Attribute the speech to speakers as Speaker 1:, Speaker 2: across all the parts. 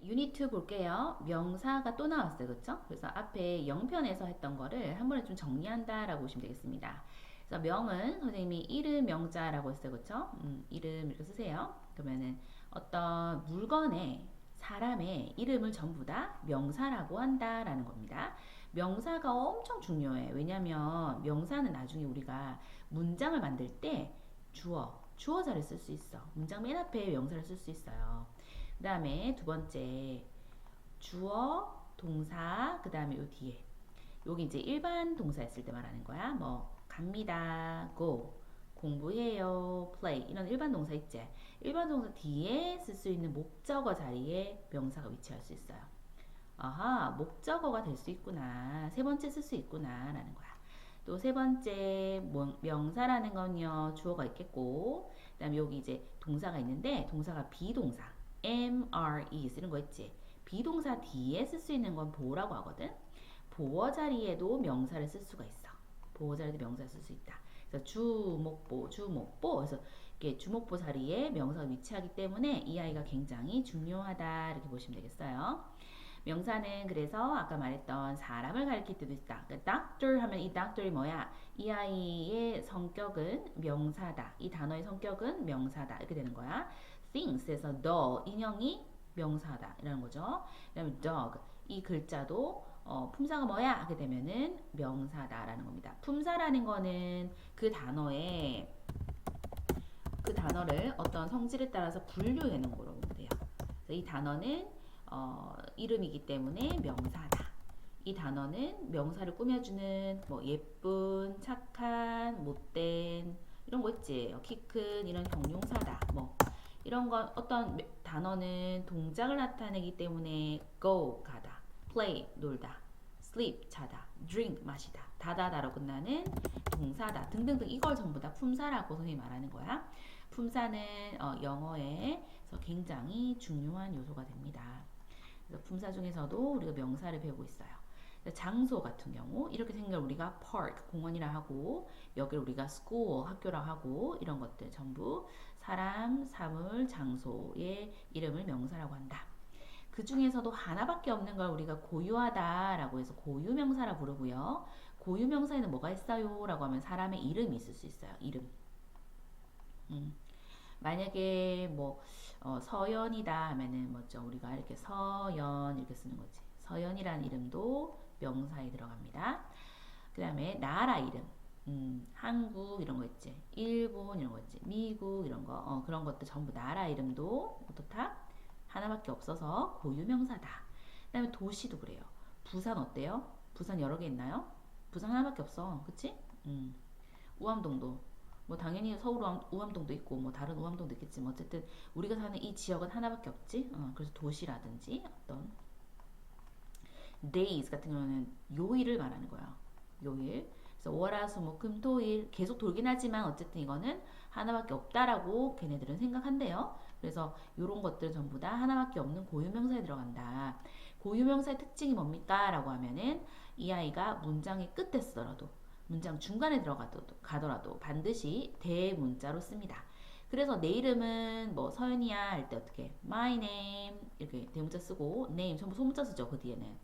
Speaker 1: 유니트 2 볼게요. 명사가 또 나왔어요. 그쵸? 그래서 앞에 영편에서 했던 거를 한 번에 좀 정리한다라고 보시면 되겠습니다. 그래서 명은 선생님이 이름 명자라고 했어요. 그쵸? 이름 이렇게 쓰세요. 그러면은 어떤 물건의 사람의 이름을 전부 다 명사라고 한다라는 겁니다. 명사가 엄청 중요해. 왜냐면 명사는 나중에 우리가 문장을 만들 때 주어자를 쓸 수 있어. 문장 맨 앞에 명사를 쓸 수 있어요. 그 다음에 두 번째 주어, 동사, 그 다음에 요 뒤에 여기 이제 일반 동사 했을 때 말하는 거야. 뭐 갑니다, go, 공부해요, play 이런 일반 동사 있지. 일반 동사 뒤에 쓸 수 있는 목적어 자리에 명사가 위치할 수 있어요. 아하, 목적어가 될 수 있구나. 세 번째 쓸 수 있구나 라는 거야. 또 세 번째 명사라는 건요 주어가 있겠고, 그 다음에 여기 이제 동사가 있는데 동사가 비동사 MRE 쓰는 거 있지. 비동사 뒤에 쓸 수 있는 건 보어라고 하거든. 보어 자리에도 명사를 쓸 수가 있어. 보어 자리에도 명사를 쓸 수 있다. 그래서 주목보. 그래서 이렇게 주목보 자리에 명사가 위치하기 때문에 이 아이가 굉장히 중요하다 이렇게 보시면 되겠어요. 명사는 그래서 아까 말했던 사람을 가리킬 때도 있다. 그러니까 doctor 하면 이 doctor이 뭐야? 이 아이의 성격은 명사다. 이 단어의 성격은 명사다. 이렇게 되는 거야. things에서 the 인형이 명사다. 이라는 거죠. 그 다음에 dog 이 글자도 품사가 뭐야? 하게 되면은 명사다라는 겁니다. 품사라는 거는 그 단어의 그 단어를 어떤 성질에 따라서 분류해 놓은 거로 보면 돼요. 그래서 이 단어는 이름이기 때문에 명사다. 이 단어는 명사를 꾸며주는 뭐 예쁜, 착한, 못된 이런 거 있지. 키 큰 이런 형용사다. 뭐 이런 건 어떤 단어는 동작을 나타내기 때문에 go 가다, play 놀다, sleep 자다, drink 마시다, 다다다로 끝나는 동사다 등등등 이걸 전부 다 품사라고 선생님이 말하는 거야. 품사는 영어에서 굉장히 중요한 요소가 됩니다. 그래서 품사 중에서도 우리가 명사를 배우고 있어요. 장소 같은 경우 이렇게 생각을 우리가 park 공원이라 하고 여기를 우리가 school 학교라 하고 이런 것들 전부 사람, 사물, 장소의 이름을 명사라고 한다. 그 중에서도 하나밖에 없는 걸 우리가 고유하다라고 해서 고유명사라 부르고요. 고유명사에는 뭐가 있어요? 라고 하면 사람의 이름이 있을 수 있어요. 이름. 만약에 뭐 서연이다 하면은 뭐죠? 우리가 이렇게 서연 이렇게 쓰는 거지. 서연이라는 이름도 명사에 들어갑니다. 그 다음에 나라 이름, 한국 이런 거 있지. 일본 이런 거 있지. 미국 이런 거, 그런 것들 전부 나라 이름도 어떻다? 하나밖에 없어서 고유명사다. 그 다음에 도시도 그래요. 부산 어때요? 부산 여러 개 있나요? 부산 하나밖에 없어. 그치? 우암동도 뭐 당연히 서울 우암동도 있고 뭐 다른 우암동도 있겠지만 어쨌든 우리가 사는 이 지역은 하나밖에 없지. 그래서 도시라든지 어떤 days 같은 경우는 요일을 말하는 거야. 요일. 그래서 월화수목금토일 계속 돌긴 하지만 어쨌든 이거는 하나밖에 없다라고 걔네들은 생각한대요. 그래서 이런 것들 전부 다 하나밖에 없는 고유명사에 들어간다. 고유명사의 특징이 뭡니까? 라고 하면은 이 아이가 문장의 끝에 쓰더라도 문장 중간에 가더라도 반드시 대문자로 씁니다. 그래서 내 이름은 뭐 서연이야 할 때 어떻게 my name 이렇게 대문자 쓰고 name 전부 소문자 쓰죠. 그 뒤에는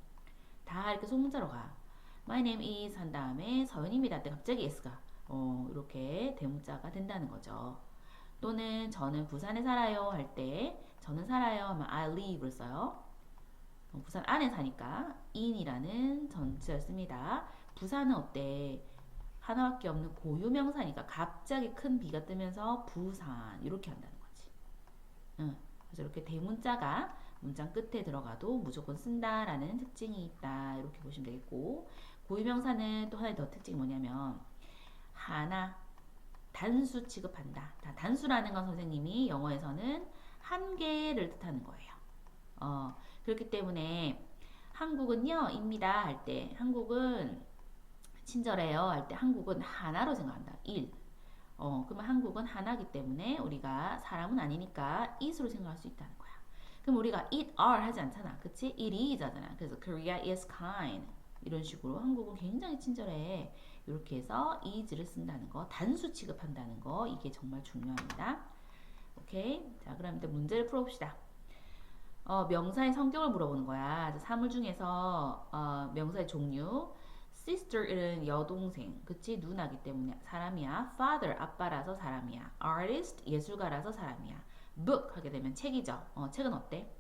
Speaker 1: 다 이렇게 소문자로 가. My name is 한 다음에 서연입니다 할 때 갑자기 s가 이렇게 대문자가 된다는 거죠. 또는 저는 부산에 살아요 할 때 저는 살아요 하면 I live를 써요. 부산 안에 사니까 in이라는 전치를 씁니다. 부산은 어때? 하나밖에 없는 고유명사니까 갑자기 큰 비가 뜨면서 부산 이렇게 한다는 거지. 그래서 이렇게 대문자가 문장 끝에 들어가도 무조건 쓴다라는 특징이 있다 이렇게 보시면 되겠고, 고유명사는 또 하나의 더 특징이 뭐냐면 하나 단수 취급한다. 단수라는 건 선생님이 영어에서는 한 개를 뜻하는 거예요. 그렇기 때문에 한국은요 입니다 할 때 한국은 친절해요 할 때 한국은 하나로 생각한다. 1. 그러면 한국은 하나기 때문에 우리가 사람은 아니니까 it으로 생각할 수 있다는 거야. 그럼 우리가 it are 하지 않잖아. 그치? it is 하잖아. 그래서 Korea is kind. 이런 식으로 한국은 굉장히 친절해. 이렇게 해서 is를 쓴다는 거, 단수 취급한다는 거, 이게 정말 중요합니다. 오케이? 자, 그럼 일단 문제를 풀어봅시다. 명사의 성격을 물어보는 거야. 사물 중에서 명사의 종류. sister은 여동생, 그치? 누나기 때문에 사람이야. father 아빠라서 사람이야. artist 예술가라서 사람이야. book 하게 되면 책이죠. 책은 어때?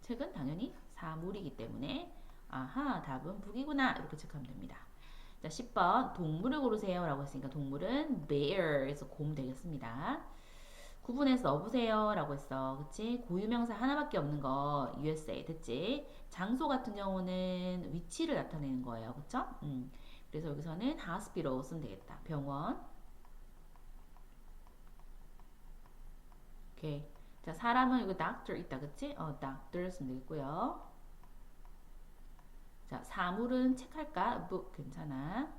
Speaker 1: 책은 당연히 사물이기 때문에 아하 답은 북이구나 이렇게 체크하면 됩니다. 자 10번 동물을 고르세요 라고 했으니까 동물은 bear에서 곰 되겠습니다. 9분에서 넣어보세요 라고 했어. 그치? 고유명사 하나밖에 없는 거 USA 됐지? 장소 같은 경우는 위치를 나타내는 거예요. 그쵸? 그래서 여기서는 hospital 쓰면 되겠다. 병원. 오케이. 자, 사람은 여기 doctor 있다. 그치? doctor 쓰면 되겠고요. 자, 사물은 책할까? book 괜찮아.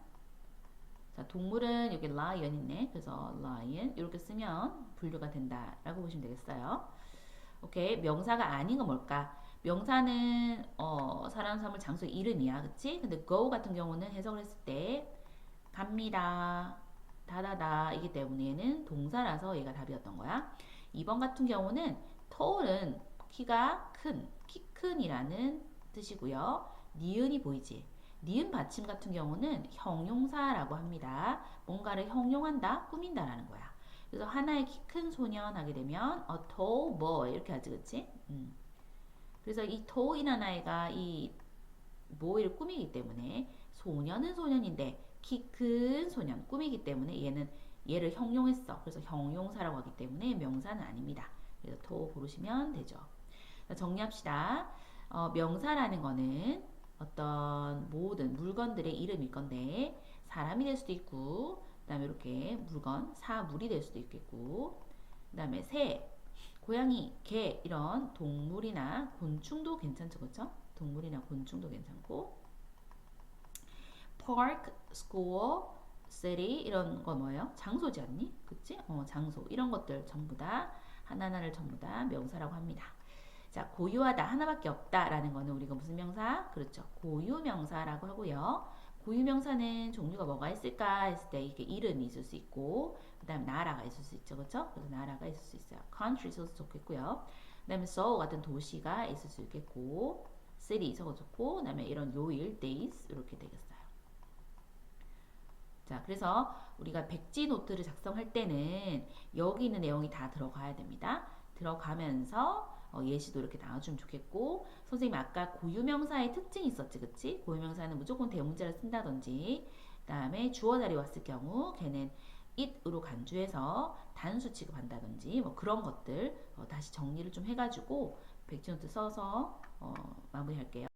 Speaker 1: 자, 동물은 여기 lion 있네. 그래서 lion 이렇게 쓰면 분류가 된다라고 보시면 되겠어요. 오케이. 명사가 아닌 건 뭘까? 명사는 사람, 사물, 장소의 이름이야. 그치? 근데 go 같은 경우는 해석을 했을 때 갑니다. 다다다 이기 때문에 얘는 동사라서 얘가 답이었던 거야. 2번 같은 경우는 tall은 키가 큰, 키 큰이라는 뜻이고요. 니은이 보이지? 니은 받침 같은 경우는 형용사라고 합니다. 뭔가를 형용한다, 꾸민다라는 거야. 그래서 하나의 키 큰 소년 하게 되면 a tall boy 이렇게 하지, 그치? 그래서 이 tall이라는 아이가 이 boy를 꾸미기 때문에 소년은 소년인데 키 큰 소년 꾸미기 때문에 얘는 얘를 형용했어. 그래서 형용사라고 하기 때문에 명사는 아닙니다. 그래서 tall 고르시면 되죠. 정리합시다. 명사라는 거는 어떤 모든 물건들의 이름일 건데 사람이 될 수도 있고 그 다음에 이렇게 물건, 사물이 될 수도 있겠고 그 다음에 새, 고양이, 개 이런 동물이나 곤충도 괜찮죠. 그쵸? 동물이나 곤충도 괜찮고 park, school, city 이런 거 뭐예요? 장소지 않니? 그치? 장소 이런 것들 전부 다 하나하나를 전부 다 명사라고 합니다. 자, 고유하다 하나밖에 없다라는 거는 우리가 무슨 명사? 그렇죠. 고유명사라고 하고요. 고유명사는 종류가 뭐가 있을까 했을 때 이게 이름이 있을 수 있고 그 다음에 나라가 있을 수 있죠. 그렇죠? 그래서 나라가 있을 수 있어요. country 있어도 좋겠고요. 그 다음에 Seoul 같은 도시가 있을 수 있겠고 city 있어도 좋고 그 다음에 이런 요일, days 이렇게 되겠어요. 자, 그래서 우리가 백지 노트를 작성할 때는 여기 있는 내용이 다 들어가야 됩니다. 들어가면서 예시도 이렇게 나와주면 좋겠고 선생님 아까 고유명사의 특징이 있었지 그치? 고유명사는 무조건 대문자를 쓴다든지 그 다음에 주어 자리 왔을 경우 걔는 it으로 간주해서 단수 취급한다든지 뭐 그런 것들 다시 정리를 좀 해가지고 백지노트 써서 마무리할게요.